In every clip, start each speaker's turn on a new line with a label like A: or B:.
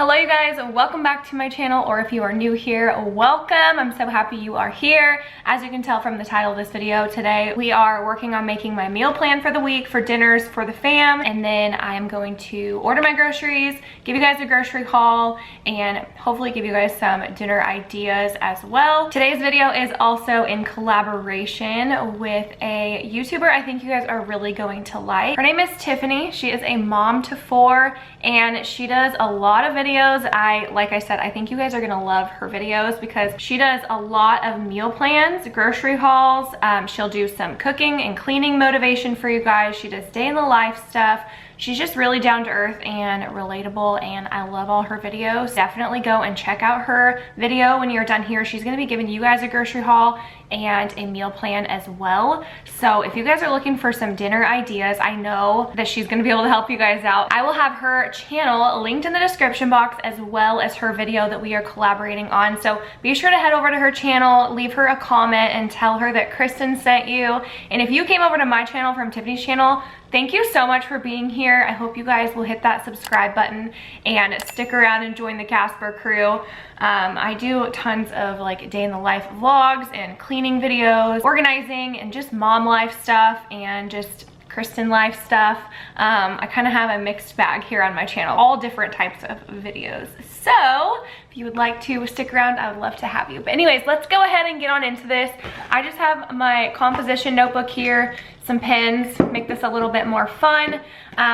A: Hello you guys, welcome back to my channel, or if you are new here, welcome. I'm so happy you are here. As you can tell from the title of this video, today we are working on making my meal plan for the week for dinners for the fam, and then I am going to order my groceries, give you guys a grocery haul, and hopefully give you guys some dinner ideas as well. Today's video is also in collaboration with a YouTuber I think you guys are really going to like. Her name is Tiffany. She is a mom to 4 and she does a lot of videos. Like I said, I think you guys are gonna love her videos because she does a lot of meal plans, grocery hauls. She'll do some cooking and cleaning motivation for you guys. She does day in the life stuff. She's just really down to earth and relatable, and I love all her videos. Definitely go and check out her video when you're done here. She's gonna be giving you guys a grocery haul and a meal plan as well. So if you guys are looking for some dinner ideas, I know that she's gonna be able to help you guys out. I will have her channel linked in the description box, as well as her video that we are collaborating on. So be sure to head over to her channel, leave her a comment, and tell her that Kristen sent you. And if you came over to my channel from Tiffany's channel, thank you so much for being here. I hope you guys will hit that subscribe button and stick around and join the Kasper crew. I do tons of like day in the life vlogs and cleaning videos, organizing, and just mom life stuff, and just Kristen life stuff. I kind of have a mixed bag here on my channel, all different types of videos. So if you would like to stick around, I would love to have you. But anyways, let's go ahead and get on into this. I just have my composition notebook here, some pens, make this a little bit more fun.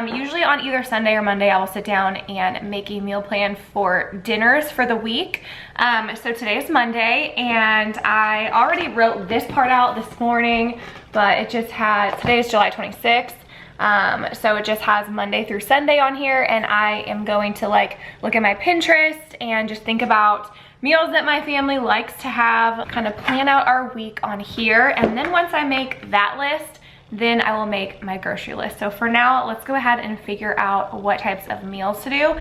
A: Usually on either Sunday or Monday, I will sit down and make a meal plan for dinners for the week. So today is Monday, and I already wrote this part out this morning, but it just had, today is July 26th. So it just has Monday through Sunday on here, and I am going to like look at my Pinterest and just think about meals that my family likes to have, kind of plan out our week on here. And then once I make that list, then I will make my grocery list. So for now, let's go ahead and figure out what types of meals to do.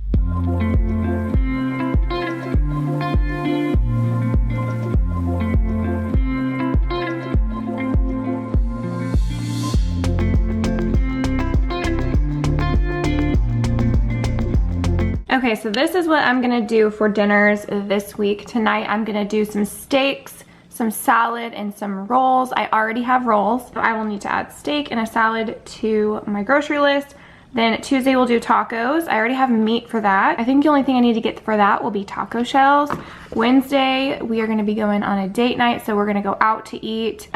A: Okay, so this is what I'm gonna do for dinners this week. Tonight, I'm gonna do some steaks, some salad, and some rolls. I already have rolls, so I will need to add steak and a salad to my grocery list. Then Tuesday we'll do tacos. I already have meat for that. I think the only thing I need to get for that will be taco shells. Wednesday, we are gonna be going on a date night, so we're gonna go out to eat.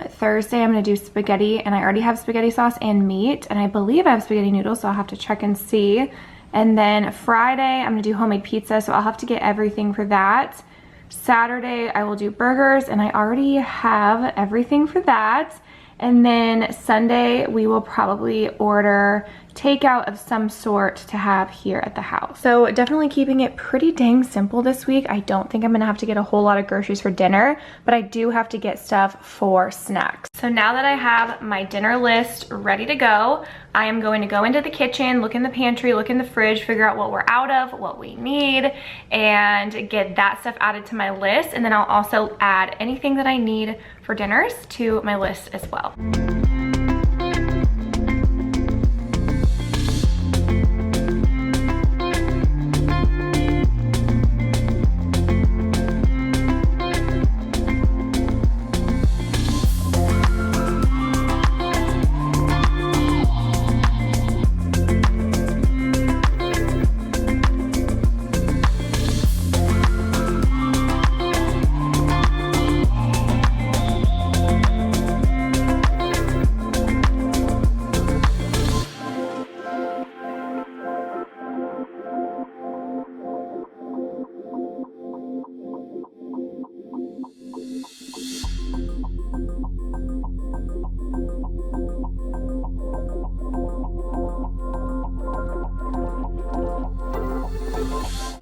A: Thursday, I'm gonna do spaghetti, and I already have spaghetti sauce and meat, and I believe I have spaghetti noodles, so I'll have to check and see. And then Friday, I'm gonna do homemade pizza, so I'll have to get everything for that. Saturday, I will do burgers, and I already have everything for that. And then Sunday, we will probably order takeout of some sort to have here at the house. So definitely keeping it pretty dang simple this week. I don't think I'm gonna have to get a whole lot of groceries for dinner, but I do have to get stuff for snacks. So now that I have my dinner list ready to go, I am going to go into the kitchen, look in the pantry, look in the fridge, figure out what we're out of, what we need, and get that stuff added to my list. And then I'll also add anything that I need for dinners to my list as well.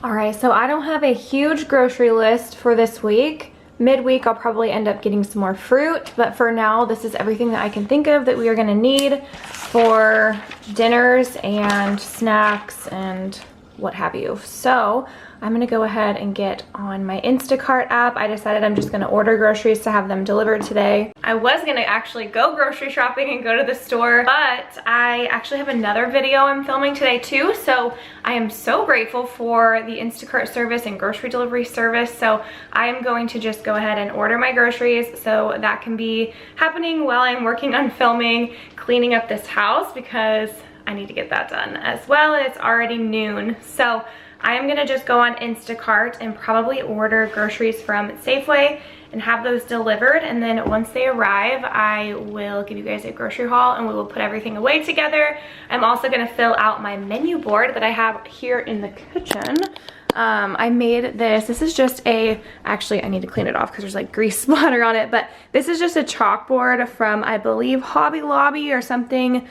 A: Alright, so I don't have a huge grocery list for this week. Midweek, I'll probably end up getting some more fruit, but for now, this is everything that I can think of that we are gonna need for dinners and snacks and what have you. So I'm gonna go ahead and get on my Instacart app. I decided I'm just gonna order groceries to have them delivered today. I was gonna actually go grocery shopping and go to the store, but I actually have another video I'm filming today too. So I am so grateful for the Instacart service and grocery delivery service. So I am going to just go ahead and order my groceries so that can be happening while I'm working on filming, cleaning up this house because I need to get that done as well. It's already noon. So I am gonna just go on Instacart and probably order groceries from Safeway and have those delivered, and then once they arrive I will give you guys a grocery haul and we will put everything away together. I'm also gonna fill out my menu board that I have here in the kitchen. I made this is just actually I need to clean it off because there's like grease splatter on it, but this is just a chalkboard from, I believe, Hobby Lobby or something,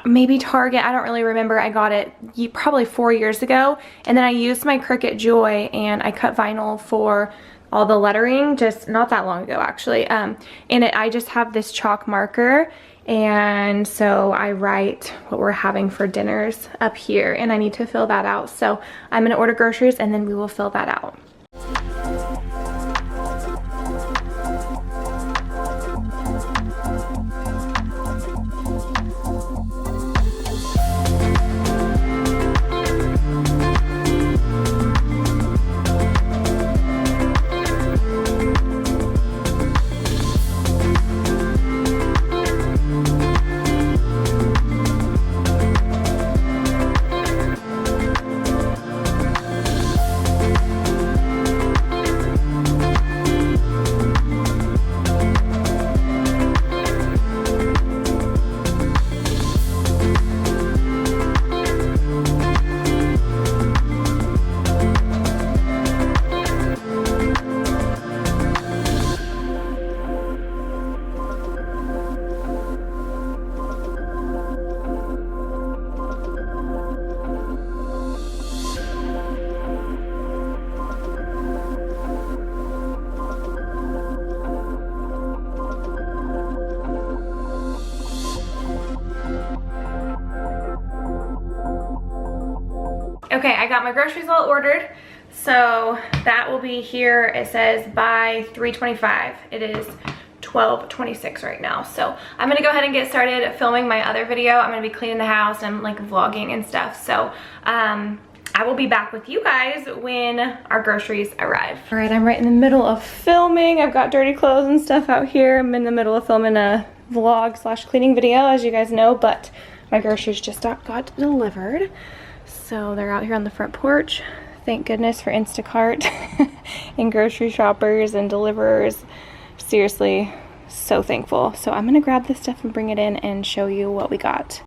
A: maybe Target, I don't really remember. I got it probably 4 years ago, and then I used my Cricut Joy and I cut vinyl for all the lettering just not that long ago actually. I just have this chalk marker, and so I write what we're having for dinners up here, and I need to fill that out. So I'm gonna order groceries and then we will fill that out. Okay, I got my groceries all ordered, so that will be here. It says by 3:25. It is 12:26 right now, so I'm gonna go ahead and get started filming my other video. I'm gonna be cleaning the house and like vlogging and stuff, so I will be back with you guys when our groceries arrive. All right, I'm right in the middle of filming. I've got dirty clothes and stuff out here. I'm in the middle of filming a vlog slash cleaning video, as you guys know, but my groceries just got delivered. So they're out here on the front porch. Thank goodness for Instacart and grocery shoppers and deliverers. Seriously, so thankful. So I'm gonna grab this stuff and bring it in and show you what we got.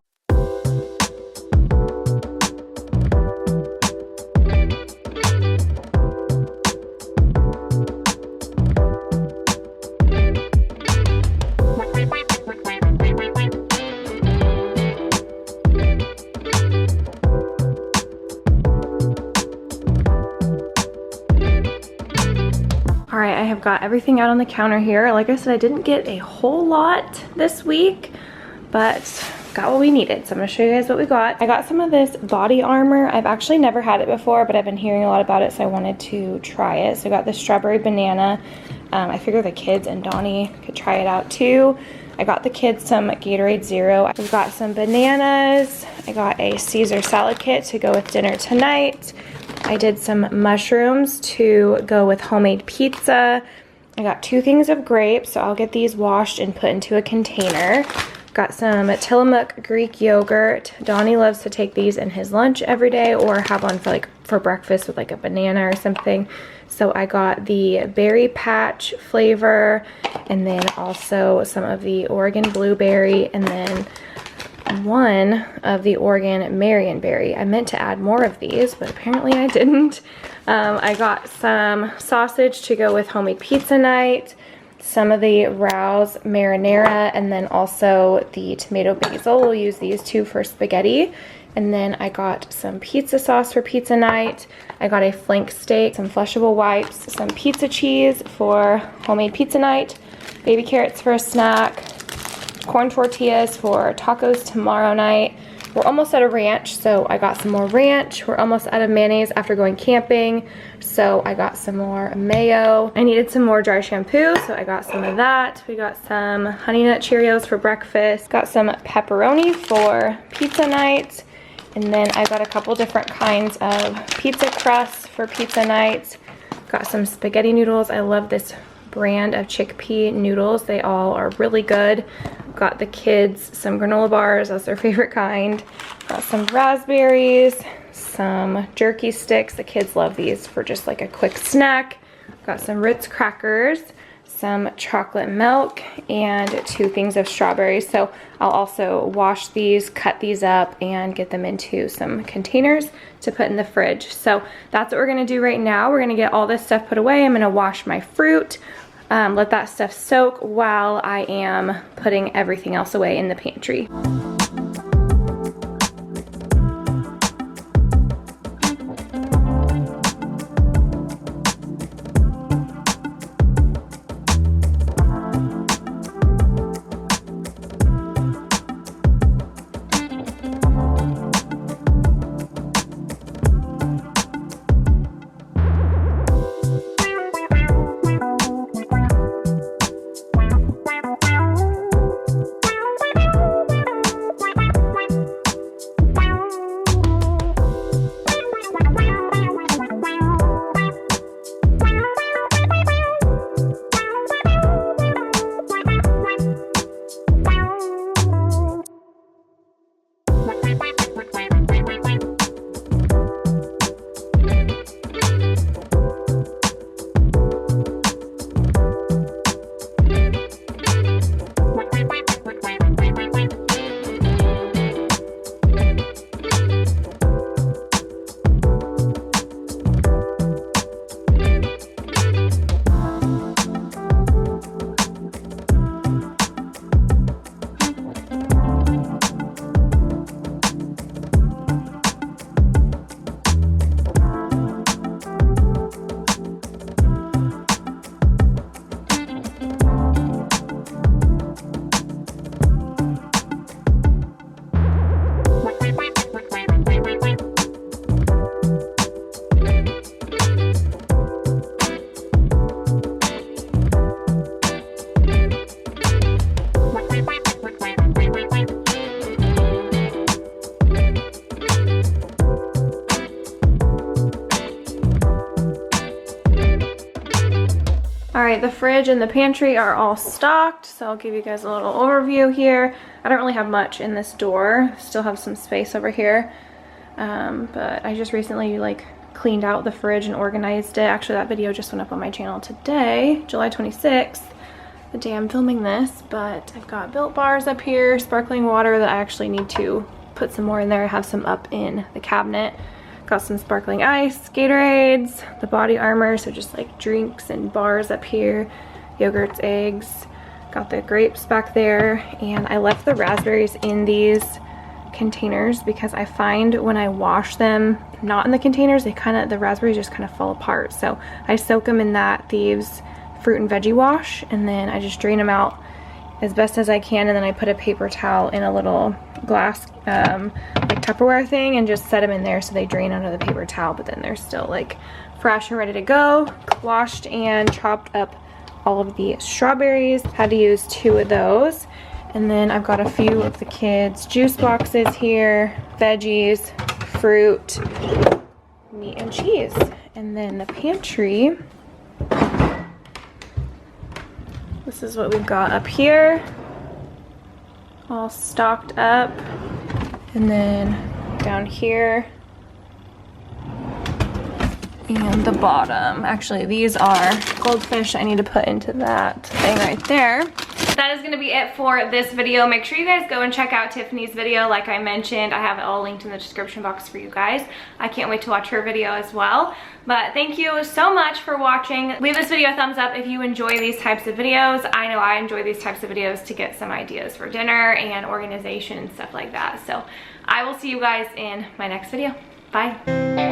A: Alright, I have got everything out on the counter here. Like I said, I didn't get a whole lot this week, but got what we needed. So I'm going to show you guys what we got. I got some of this body armor. I've actually never had it before, but I've been hearing a lot about it, so I wanted to try it. So I got the strawberry banana. I figure the kids and Donnie could try it out too. I got the kids some Gatorade Zero. I've got some bananas. I got a Caesar salad kit to go with dinner tonight. I did some mushrooms to go with homemade pizza. I got 2 things of grapes, so I'll get these washed and put into a container. Got some Tillamook Greek yogurt. Donnie loves to take these in his lunch every day or have one for breakfast with like a banana or something. So I got the berry patch flavor, and then also some of the Oregon blueberry, and then one of the Oregon Marionberry. I meant to add more of these, but apparently I didn't. I got some sausage to go with homemade pizza night, some of the Rouse marinara, and then also the tomato basil. We'll use these 2 for spaghetti. And then I got some pizza sauce for pizza night. I got a flank steak, some flushable wipes, some pizza cheese for homemade pizza night, baby carrots for a snack, corn tortillas for tacos tomorrow night, we're almost out of ranch, so I got some more ranch. We're almost out of mayonnaise after going camping, so I got some more mayo. I needed some more dry shampoo, so I got some of that. We got some Honey Nut Cheerios for breakfast. Got some pepperoni for pizza night. And then I got a couple different kinds of pizza crusts for pizza night. Got some spaghetti noodles. I love this brand of chickpea noodles. They all are really good. Got the kids some granola bars. That's their favorite kind. Got some raspberries, some jerky sticks. The kids love these for just like a quick snack. Got some Ritz crackers, some chocolate milk, and 2 things of strawberries. So I'll also wash these, cut these up, and get them into some containers to put in the fridge. So that's what we're gonna do right now. We're gonna get all this stuff put away. I'm gonna wash my fruit, let that stuff soak while I am putting everything else away in the pantry. Alright, the fridge and the pantry are all stocked, so I'll give you guys a little overview here. I don't really have much in this door. Still have some space over here. But I just recently cleaned out the fridge and organized it. Actually, that video just went up on my channel today, July 26th, the day I'm filming this. But I've got Built bars up here, sparkling water that I actually need to put some more in there. I have some up in the cabinet. Got some sparkling ice, Gatorades, the body armor, so just like drinks and bars up here, yogurts, eggs. Got the grapes back there, and I left the raspberries in these containers because I find when I wash them not in the containers, the raspberries just kind of fall apart. So I soak them in that Thieves fruit and veggie wash, and then I just drain them out as best as I can, and then I put a paper towel in a little glass like Tupperware thing and just set them in there so they drain under the paper towel, but then they're still like fresh and ready to go. Washed and chopped up all of the strawberries. Had to use 2 of those. And then I've got a few of the kids' juice boxes here, veggies, fruit, meat and cheese. And then the pantry, this is what we've got up here, all stocked up. And then down here and the bottom. Actually, these are goldfish I need to put into that thing right there. That is gonna be it for this video. Make sure you guys go and check out Tiffany's video. Like I mentioned, I have it all linked in the description box for you guys. I can't wait to watch her video as well. But thank you so much for watching. Leave this video a thumbs up if you enjoy these types of videos. I know I enjoy these types of videos to get some ideas for dinner and organization and stuff like that. So I will see you guys in my next video. Bye.